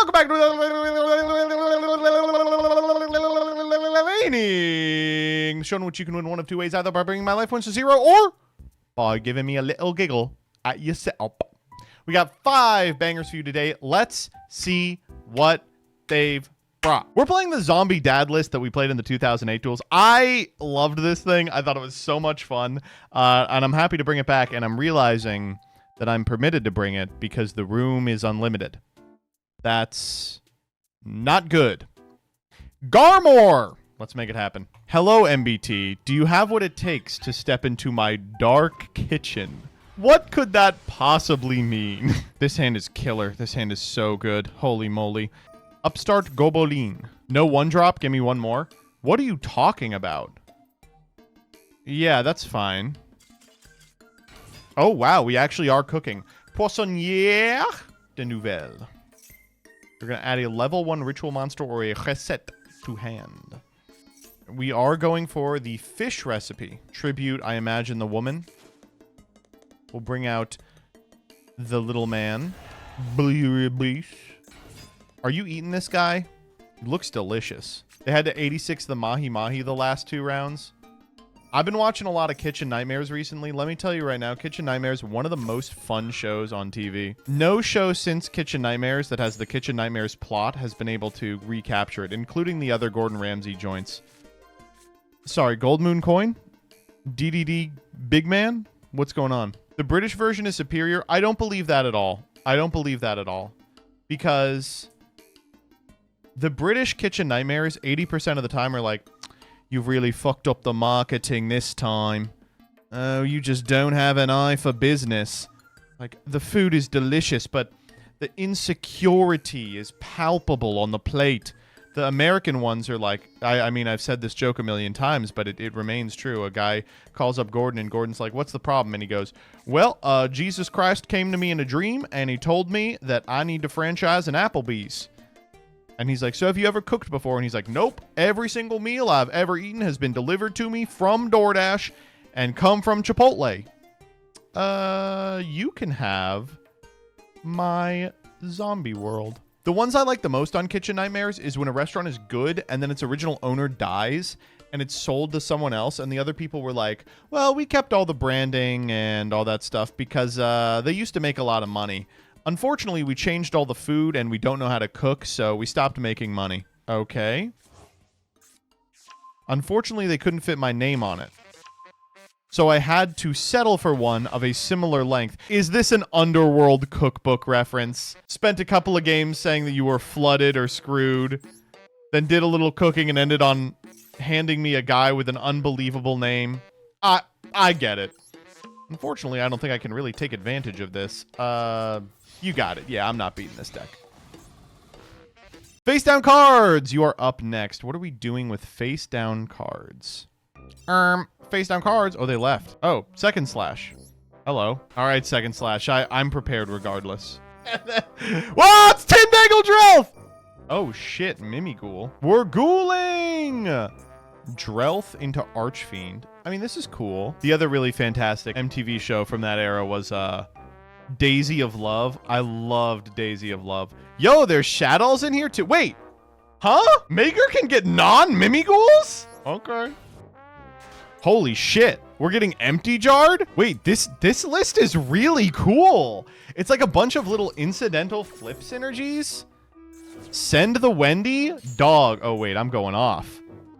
welcome back to Dueltaining, showing what you can win one of two ways, either by bringing my life points to 0 or by giving me a little giggle at your setup. We got 5 bangers for you today. Let's see what they've brought. We're playing the zombie dad list that we played in the 2008 duels. I loved this thing. I thought it was so much fun, and I'm happy to bring it back, and I'm realizing that I'm permitted to bring it because the room is unlimited. That's not good. Garmore! Let's make it happen. Hello, MBT. Do you have what it takes to step into my dark kitchen? What could that possibly mean? This hand is killer. This hand is so good. Holy moly. Upstart Gobolin. No one drop. Give me one more. What are you talking about? Yeah, that's fine. Oh, wow. We actually are cooking. Poissonnière de Nouvelle. We're going to add a level 1 ritual monster or a recette to hand. We are going for the fish recipe. Tribute, I imagine, the woman. We'll bring out the little man. Are you eating this guy? He looks delicious. They had to 86 the mahi-mahi the last 2 rounds. I've been watching a lot of Kitchen Nightmares recently. Let me tell you right now, Kitchen Nightmares, one of the most fun shows on TV. No show since Kitchen Nightmares that has the Kitchen Nightmares plot has been able to recapture it, including the other Gordon Ramsay joints. Sorry, Gold Moon Coin? DDD Big Man? What's going on? The British version is superior. I don't believe that at all. I don't believe that at all. Because the British Kitchen Nightmares, 80% of the time are like, you've really fucked up the marketing this time. Oh, you just don't have an eye for business. Like, the food is delicious, but the insecurity is palpable on the plate. The American ones are like, I mean, I've said this joke a million times, but it remains true. A guy calls up Gordon, and Gordon's like, what's the problem? And he goes, well, Jesus Christ came to me in a dream, and he told me that I need to franchise an Applebee's. And he's like, so have you ever cooked before? And he's like, nope. Every single meal I've ever eaten has been delivered to me from DoorDash and come from Chipotle. You can have my zombie world. The ones I like the most on Kitchen Nightmares is when a restaurant is good and then its original owner dies and it's sold to someone else, and the other people were like, well, we kept all the branding and all that stuff because they used to make a lot of money. Unfortunately, we changed all the food and we don't know how to cook, so we stopped making money. Okay. Unfortunately, they couldn't fit my name on it. So I had to settle for one of a similar length. Is this an Underworld cookbook reference? Spent a couple of games saying that you were flooded or screwed, then did a little cooking and ended on handing me a guy with an unbelievable name. I get it. Unfortunately, I don't think I can really take advantage of this. You got it. Yeah, I'm not beating this deck. Face down cards! You are up next. What are we doing with face down cards? Face down cards. Oh, they left. Oh, Second Slash. Hello. All right, Second Slash. I'm prepared regardless. Whoa, it's Tindangle Drelth! Oh, shit. Mimighoul. We're ghouling! Drelth into Archfiend. I mean, this is cool. The other really fantastic MTV show from that era was Daisy of Love. I loved Daisy of Love. Yo, there's Shadows in here too. Wait. Huh? Maker can get non-Mimighouls? Okay. Holy shit. We're getting Empty Jarred? Wait, this list is really cool. It's like a bunch of little incidental flip synergies. Send the Wendy. Dog. Oh, wait, I'm going off.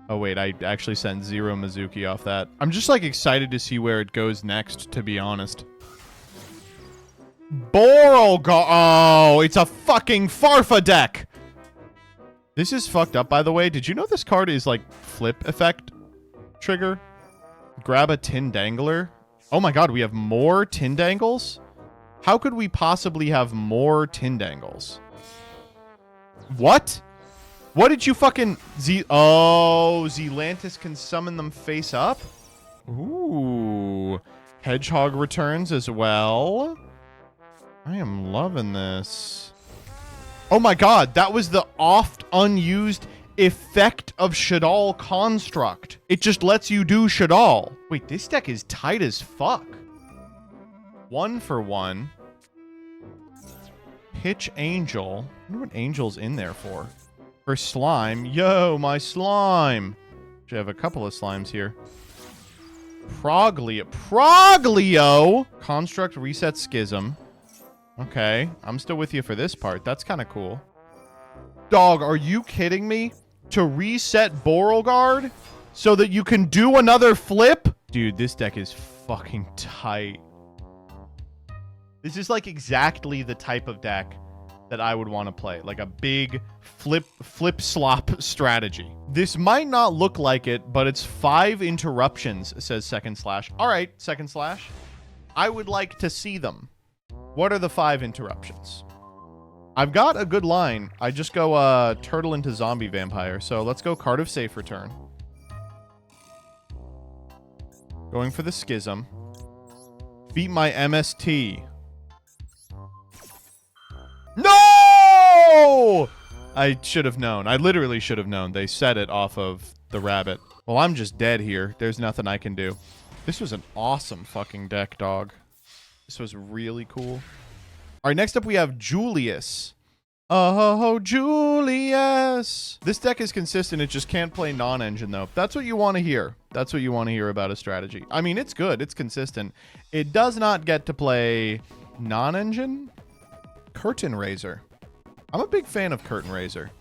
Oh, wait, I actually sent 0 Mizuki off that. I'm just, like, excited to see where it goes next, to be honest. Oh, it's a fucking Farfa deck. This is fucked up, by the way. Did you know this card is, like, flip effect trigger? Grab a Tindangler. Oh, my God, we have more Tindangles? How could we possibly have more Tindangles? What? What did you fucking... Oh, Zelantis can summon them face up? Ooh. Hedgehog returns as well. I am loving this. Oh my god, that was the oft unused effect of Shaddoll Construct. It just lets you do Shaddoll. Wait, this deck is tight as fuck. 1 for 1. Pitch Angel. I wonder what Angel's in there for. For slime. Yo, my slime. Actually, I have a couple of slimes here. Proglio. Construct Reset Schism. Okay. I'm still with you for this part. That's kind of cool. Dog, are you kidding me? To reset Beauregard so that you can do another flip? Dude, this deck is fucking tight. This is like exactly the type of deck that I would want to play. Like a big flip slop strategy. This might not look like it, but it's 5 interruptions, says Second Slash. All right, Second Slash. I would like to see them. What are the 5 interruptions? I've got a good line. I just go turtle into zombie vampire. So let's go card of safe return. Going for the schism. Beat my MST. No! I should have known. I literally should have known. They set it off of the rabbit. Well, I'm just dead here. There's nothing I can do. This was an awesome fucking deck, dog. This was really cool. All right, next up we have Julius. Oh, Julius. This deck is consistent. It just can't play non-engine, though. That's what you want to hear. That's what you want to hear about a strategy. I mean, it's good. It's consistent. It does not get to play non-engine. Curtain Raiser. I'm a big fan of Curtain Raiser.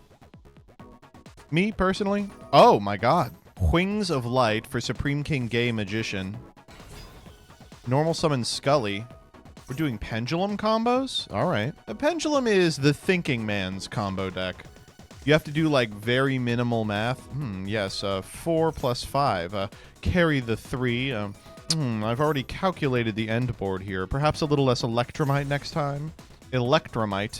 Me, personally. Oh, my God. Wings of Light for Supreme King Gay Magician. Normal Summon Scully. We're doing Pendulum combos? All right. The Pendulum is the thinking man's combo deck. You have to do, like, very minimal math. Yes, 4 plus 5. Carry the 3. I've already calculated the end board here. Perhaps a little less Electromite next time. Electromite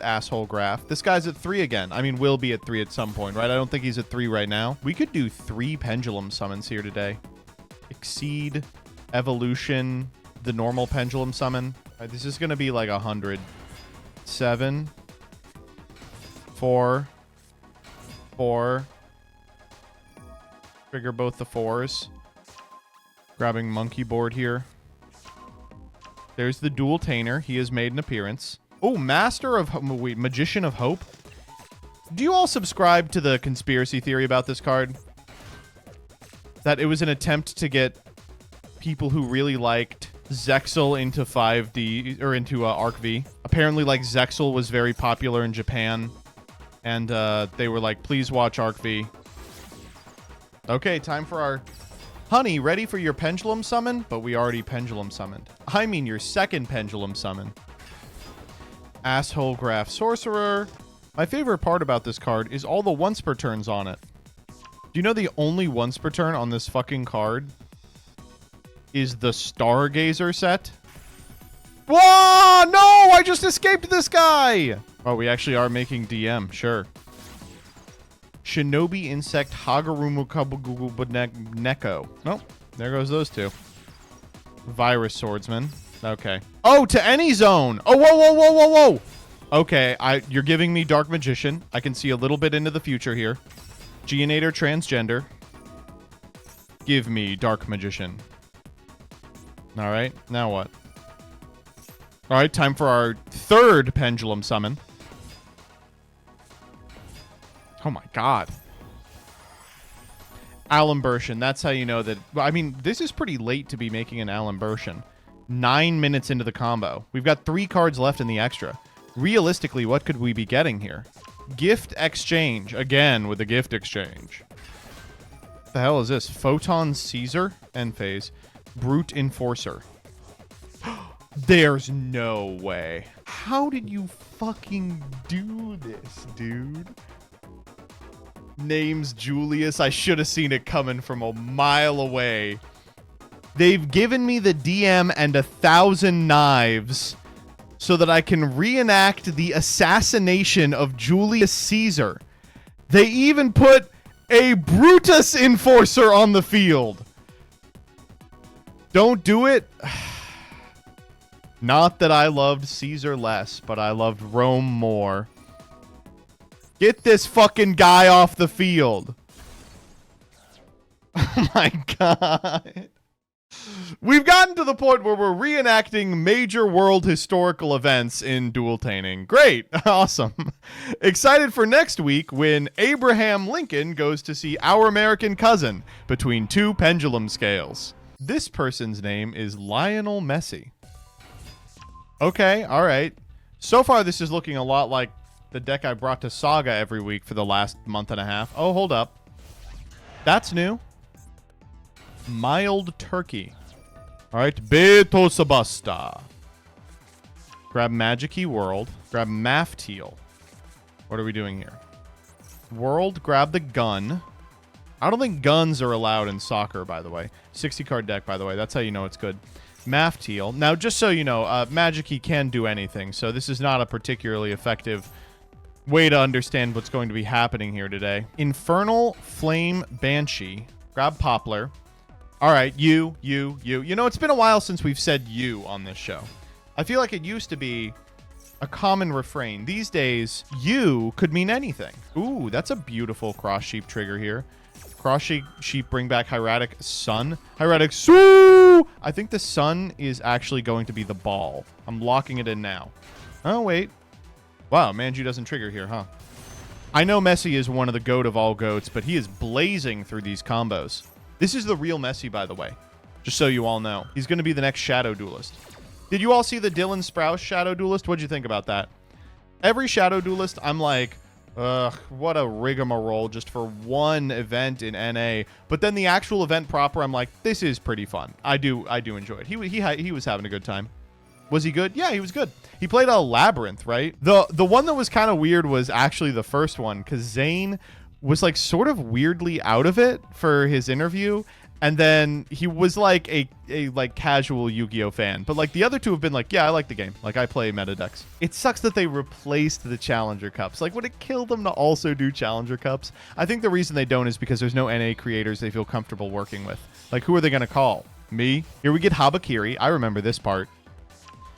asshole graph. This guy's at 3 again. I mean, will be at 3 at some point, right? I don't think he's at 3 right now. We could do 3 pendulum summons here today. Exceed, Evolution, the normal pendulum summon. Right, this is going to be like 100. 7, 4, 4. Trigger both the 4s. Grabbing monkey board here. There's the Dueltainer. He has made an appearance. Oh, Magician of Hope. Do you all subscribe to the conspiracy theory about this card? That it was an attempt to get people who really liked Zexal into 5D, or into Arc V. Apparently, like, Zexal was very popular in Japan. And they were like, please watch Arc V. Okay, time for our... Honey, ready for your pendulum summon? But we already pendulum summoned. I mean your second pendulum summon. Asshole Graph Sorcerer. My favorite part about this card is all the once per turns on it. Do you know the only once per turn on this fucking card is the Stargazer set? Whoa! No! I just escaped this guy! Oh, we actually are making DM. Sure. Shinobi Insect Hagarumu Kabugugu Neko. Nope. There goes those two. Virus Swordsman. Okay. Oh, to any zone. Oh, whoa, whoa, whoa, whoa, whoa. Okay, you're giving me Dark Magician. I can see a little bit into the future here. Geonator Transgender. Give me Dark Magician. All right, now what? All right, time for our third pendulum summon. Oh my God. Alimbertion. That's how you know that... I mean, this is pretty late to be making an Alimbertion. 9 minutes into the combo. We've got 3 cards left in the extra. Realistically, what could we be getting here? Gift Exchange. Again, with the Gift Exchange. What the hell is this? Photon Caesar? End phase. Brute Enforcer. There's no way. How did you fucking do this, dude? Name's Julius. I should have seen it coming from a mile away. They've given me the DM and 1,000 knives so that I can reenact the assassination of Julius Caesar. They even put a Brutus Enforcer on the field. Don't do it. Not that I loved Caesar less, but I loved Rome more. Get this fucking guy off the field. Oh my God. We've gotten to the point where we're reenacting major world historical events in Dueltaining. Great. Awesome. Excited for next week when Abraham Lincoln goes to see our American cousin between two pendulum scales. This person's name is Lionel Messi. Okay, all right. So far, this is looking a lot like the deck I brought to Saga every week for the last month and a half. Oh, hold up. That's new. Mild Turkey. All right, Beto Sabasta. Grab Magic-y World. Grab Mafteal. What are we doing here? World, grab the gun. I don't think guns are allowed in soccer, by the way. 60-card deck, by the way. That's how you know it's good. Mafteal. Now, just so you know, Magic-y can do anything, so this is not a particularly effective way to understand what's going to be happening here today. Infernal Flame Banshee. Grab Poplar. All right, you. You know, it's been a while since we've said you on this show. I feel like it used to be a common refrain. These days, you could mean anything. Ooh, that's a beautiful cross sheep trigger here. Cross sheep bring back Hieratic Sun. Hieratic Sun! I think the sun is actually going to be the ball. I'm locking it in now. Oh, wait. Wow, Manju doesn't trigger here, huh? I know Messi is one of the GOAT of all GOATs, but he is blazing through these combos. This is the real Messi, by the way. Just so you all know. He's going to be the next Shadow Duelist. Did you all see the Dylan Sprouse Shadow Duelist? What'd you think about that? Every Shadow Duelist, I'm like, ugh, what a rigmarole just for one event in NA. But then the actual event proper, I'm like, this is pretty fun. I do enjoy it. He was having a good time. Was he good? Yeah, he was good. He played a Labyrinth, right? The one that was kind of weird was actually the first one, because Zane was like sort of weirdly out of it for his interview, and then he was like a like casual Yu-Gi-Oh fan. But like the other two have been like, yeah, I like the game. Like I play meta decks. It sucks that they replaced the Challenger Cups. Like would it kill them to also do Challenger Cups? I think the reason they don't is because there's no NA creators they feel comfortable working with. Like who are they going to call? Me? Here we get Habakiri. I remember this part.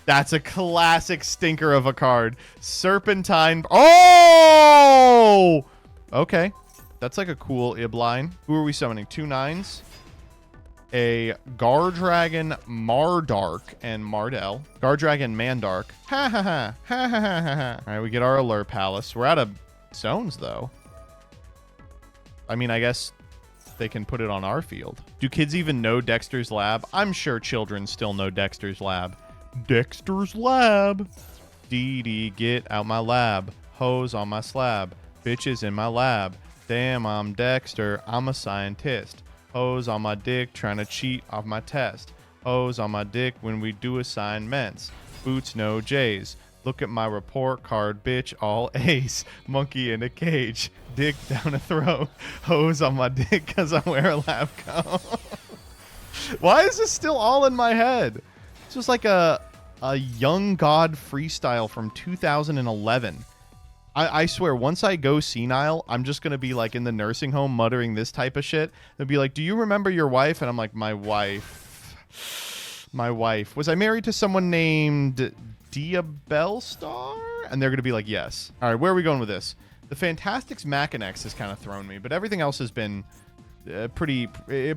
That's a classic stinker of a card. Serpentine. Oh! Okay. That's like a cool Ib line. Who are we summoning? 2 9s. A Gardragon Mardark and Mardell. Gardragon Mandark. Ha ha ha. Ha ha ha ha. All right, we get our Allure Palace. We're out of zones, though. I mean, I guess they can put it on our field. Do kids even know Dexter's Lab? I'm sure children still know Dexter's Lab. Dexter's Lab. DD, get out my lab. Hose on my slab. Bitches in my lab. Damn, I'm Dexter. I'm a scientist. Hose on my dick, trying to cheat off my test. Hose on my dick when we do assignments. Boots, no J's. Look at my report card, bitch, all A's. Monkey in a cage. Dick down a throat. Hose on my dick because I wear a lab coat. Why is this still all in my head? It's just like a Young God freestyle from 2011. I swear, once I go senile, I'm just going to be like in the nursing home muttering this type of shit. They'll be like, do you remember your wife? And I'm like, my wife. My wife. Was I married to someone named Diabellstar? And they're going to be like, yes. All right, where are we going with this? The Fantastics Machinex has kind of thrown me, but everything else has been pretty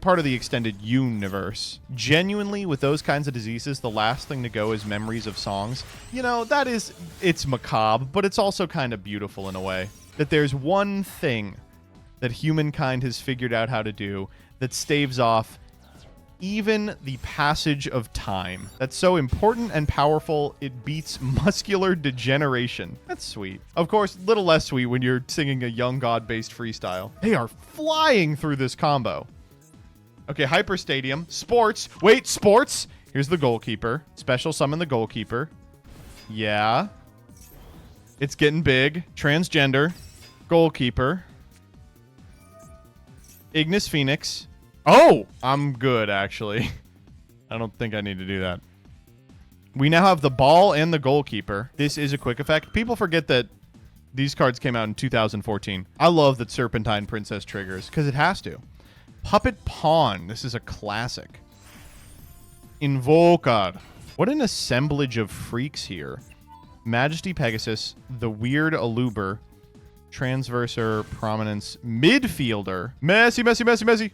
part of the extended universe. Genuinely, with those kinds of diseases, the last thing to go is memories of songs. You know, it's macabre, but it's also kind of beautiful in a way. That there's one thing that humankind has figured out how to do that staves off even the passage of time. That's so important and powerful, it beats muscular degeneration. That's sweet. Of course, a little less sweet when you're singing a Young God-based freestyle. They are flying through this combo. Okay, Hyper Stadium. Sports. Wait, sports. Here's the goalkeeper. Special summon the goalkeeper. Yeah. It's getting big. Transgender. Goalkeeper. Ignis Phoenix. Oh, I'm good, actually. I don't think I need to do that. We now have the ball and the goalkeeper. This is a quick effect. People forget that these cards came out in 2014. I love that Serpentine Princess triggers, because it has to. Puppet Pawn. This is a classic. Invocar. What an assemblage of freaks here. Majesty Pegasus, the Weird Aluber, Transverser Prominence, Midfielder. Messi.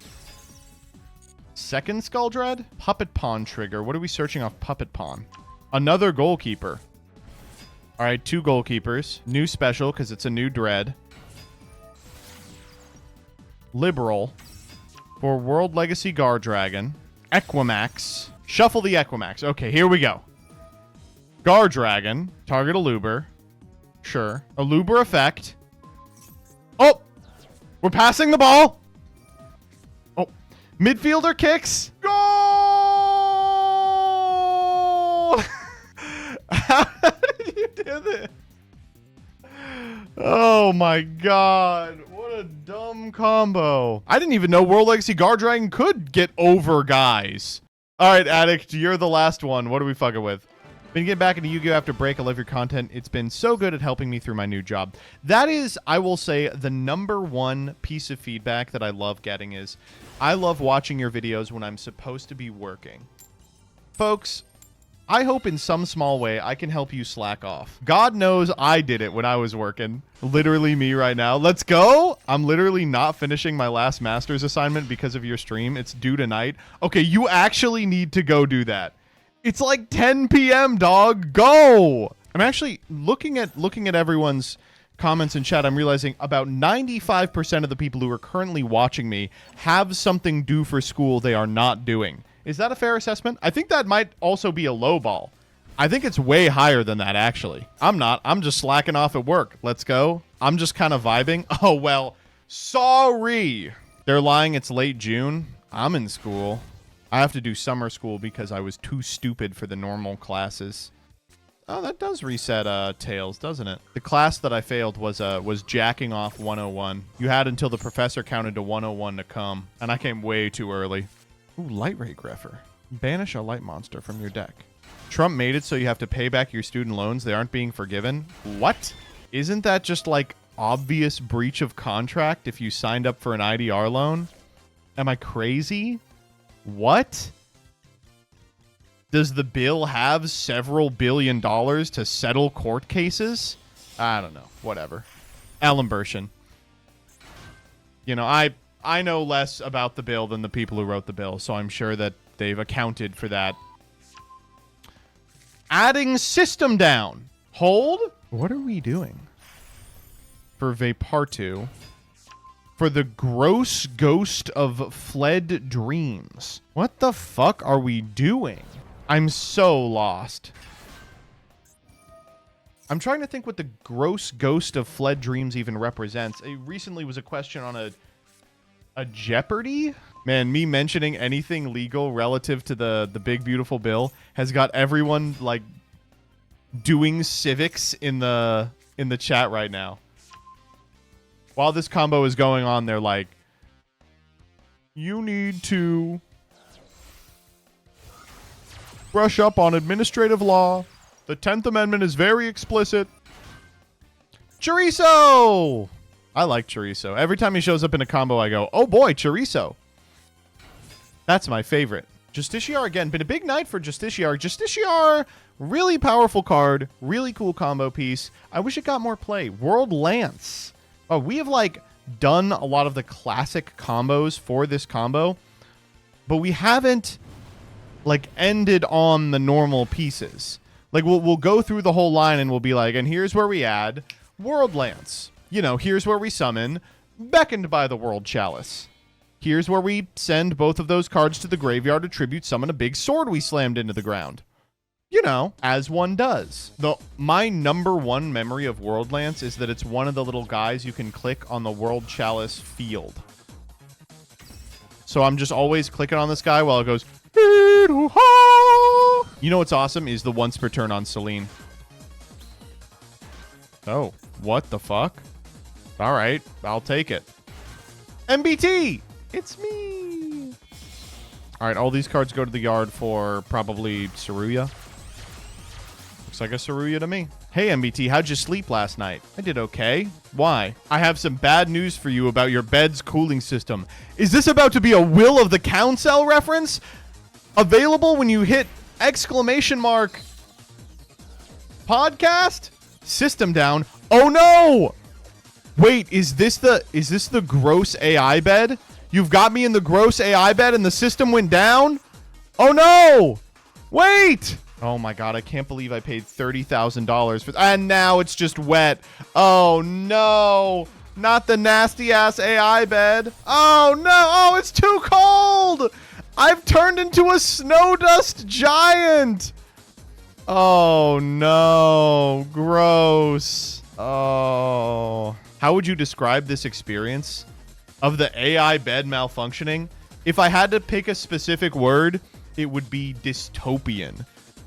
Second Skull Dread? Puppet Pawn trigger. What are we searching off Puppet Pawn? Another goalkeeper. All right, 2 goalkeepers. New special because it's a new dread. Liberal. For World Legacy Guard Dragon. Equimax. Shuffle the Equimax. Okay, here we go. Guard Dragon. Target Aluber. Sure. Aluber effect. Oh! We're passing the ball! Oh. Midfielder kicks. Goal! How did you do this? Oh my god. What a dumb combo. I didn't even know World Legacy Guard Dragon could get over guys. Alright, Addict, you're the last one. What are we fucking with? Been getting back into Yu-Gi-Oh! After break. I love your content. It's been so good at helping me through my new job. That is, I will say, the #1 piece of feedback that I love getting is I love watching your videos when I'm supposed to be working. Folks, I hope in some small way I can help you slack off. God knows I did it when I was working. Literally me right now. Let's go! I'm literally not finishing my last master's assignment because of your stream. It's due tonight. Okay, you actually need to go do that. It's like 10 p.m., dog. Go! I'm actually looking at everyone's comments in chat. I'm realizing about 95% of the people who are currently watching me have something due for school they are not doing. Is that a fair assessment? I think that might also be a low ball. I think it's way higher than that, actually. I'm not. I'm just slacking off at work. Let's go. I'm just kind of vibing. Oh, well, sorry. They're lying. It's late June. I'm in school. I have to do summer school because I was too stupid for the normal classes. Oh, that does reset Tails, doesn't it? The class that I failed was Jacking Off 101. You had until the professor counted to 101 to come, and I came way too early. Ooh, Light Ray Greffer. Banish a light monster from your deck. Trump made it so you have to pay back your student loans. They aren't being forgiven. What? Isn't that just like obvious breach of contract if you signed up for an IDR loan? Am I crazy? What? Does the bill have several $billion to settle court cases? I don't know. Whatever. Alimbertion. You know, I know less about the bill than the people who wrote the bill, so I'm sure that they've accounted for that. Adding system down. Hold? What are we doing? For Vapartu. For the gross ghost of fled dreams. What the fuck are we doing? I'm so lost. I'm trying to think what the gross ghost of fled dreams even represents. It recently was a question on a Jeopardy? Man, me mentioning anything legal relative to the big beautiful bill has got everyone like doing civics in the chat right now. While this combo is going on, they're like, you need to brush up on administrative law. The 10th Amendment is very explicit. Chorizo! I like Chorizo. Every time he shows up in a combo, I go, oh boy, Chorizo. That's my favorite. Justiciar, again, been a big night for Justiciar. Justiciar, really powerful card, really cool combo piece. I wish it got more play. World Lance. Oh, we have, like, done a lot of the classic combos for this combo, but we haven't, like, ended on the normal pieces. Like, we'll go through the whole line and we'll be like, and here's where we add World Lance. You know, here's where we summon Beckoned by the World Chalice. Here's where we send both of those cards to the graveyard to tribute summon a big sword we slammed into the ground. You know, as one does. My #1 memory of World Lance is that it's one of the little guys you can click on the World Chalice field. So I'm just always clicking on this guy while it goes, you know what's awesome is the once per turn on Celine. Oh, what the fuck? All right, I'll take it. MBT! It's me! All right, all these cards go to the yard for probably Saruya. Looks like a Saruya to me. Hey, MBT, how'd you sleep last night? I did okay. Why? I have some bad news for you about your bed's cooling system. Is this about to be a Will of the Council reference? Available when you hit ! Podcast? System down. Oh no! Wait, is this the gross AI bed? You've got me in the gross AI bed and the system went down? Oh no! Wait! Oh my god, I can't believe I paid $30,000 for and now it's just wet. Oh no! Not the nasty ass AI bed. Oh no! Oh, it's too cold! I've turned into a snow dust giant! Oh no, gross. Oh. How would you describe this experience of the AI bed malfunctioning? If I had to pick a specific word, it would be dystopian.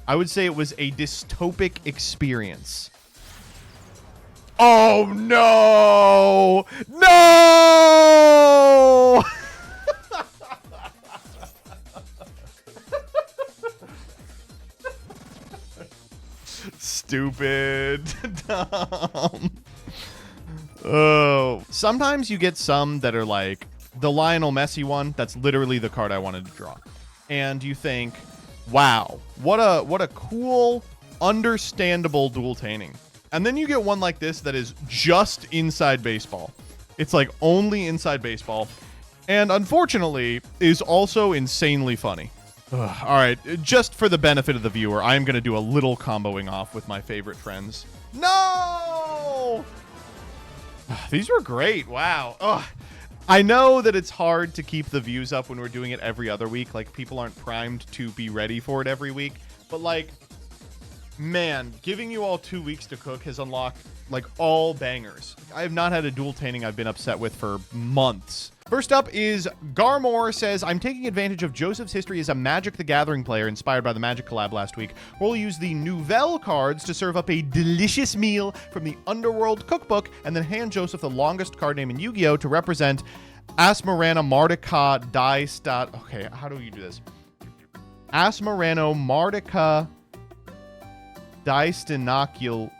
I would say it was a dystopic experience. Oh no! No! Stupid. Dumb. Oh. Sometimes you get some that are like the Lionel Messi one. That's literally the card I wanted to draw. And you think, wow, what a cool, understandable Dueltaining. And then you get one like this that is just inside baseball. It's like only inside baseball. And unfortunately is also insanely funny. Ugh. All right, just for the benefit of the viewer, I am going to do a little comboing off with my favorite friends. No! These were great. Wow. Ugh. I know that it's hard to keep the views up when we're doing it every other week. Like, people aren't primed to be ready for it every week. But, like, man, giving you all 2 weeks to cook has unlocked, like, all bangers. I have not had a Dueltaining I've been upset with for months. First up is Garmore says, I'm taking advantage of Joseph's history as a Magic the Gathering player inspired by the Magic collab last week. We'll use the Nouvelle cards to serve up a delicious meal from the Underworld cookbook and then hand Joseph the longest card name in Yu-Gi-Oh! To represent Asmarana Mardica Daistat. Okay, how do you do this? Asmarano Mardica Daistinocul.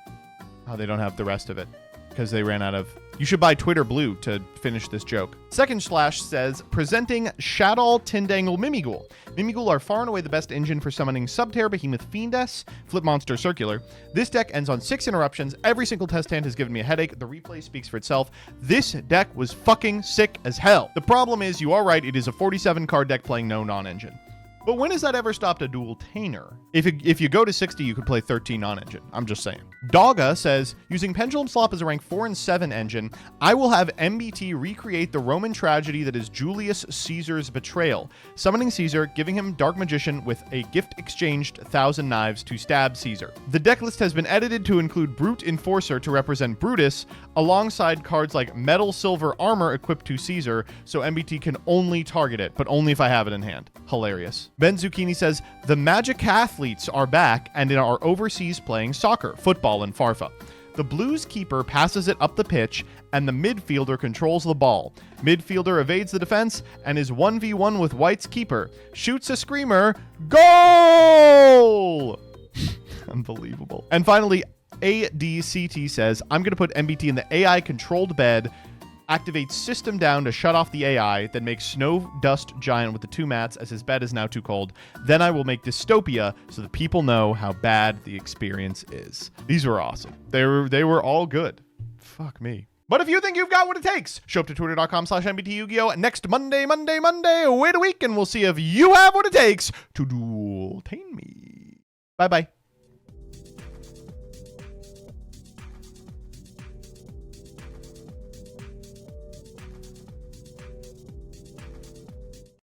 Oh, they don't have the rest of it because they ran out of... You should buy Twitter Blue to finish this joke. Second Slash says, presenting Shadow Tindangle Mimighoul. Mimighoul are far and away the best engine for summoning Subterror Behemoth Fiendess, Flip Monster Circular. This deck ends on 6 interruptions. Every single test hand has given me a headache. The replay speaks for itself. This deck was fucking sick as hell. The problem is, you are right, it is a 47 card deck playing no non-engine. But when has that ever stopped a Dueltainer? If you go to 60, you could play 13 non-engine. I'm just saying. Dogga says, using Pendulum Slop as a rank 4 and 7 engine, I will have MBT recreate the Roman tragedy that is Julius Caesar's betrayal. Summoning Caesar, giving him Dark Magician with a gift exchanged 1,000 knives to stab Caesar. The deck list has been edited to include Brute Enforcer to represent Brutus, alongside cards like Metal Silver Armor equipped to Caesar, so MBT can only target it, but only if I have it in hand. Hilarious. Ben Zucchini says, the Magic athletes are back and are overseas playing soccer, football, and Farfa. The Blues keeper passes it up the pitch, and the midfielder controls the ball. Midfielder evades the defense and is 1v1 with White's keeper. Shoots a screamer. Goal! Unbelievable. And finally, ADCT says, I'm going to put MBT in the AI-controlled bed, activate System Down to shut off the AI, then make Snow Dust Giant with the 2 mats as his bed is now too cold. Then I will make Dystopia so that people know how bad the experience is. These were awesome. They were all good. Fuck me. But if you think you've got what it takes, show up to twitter.com/MBTYuGIOH next Monday, wait a week, and we'll see if you have what it takes to Dueltain me. Bye-bye.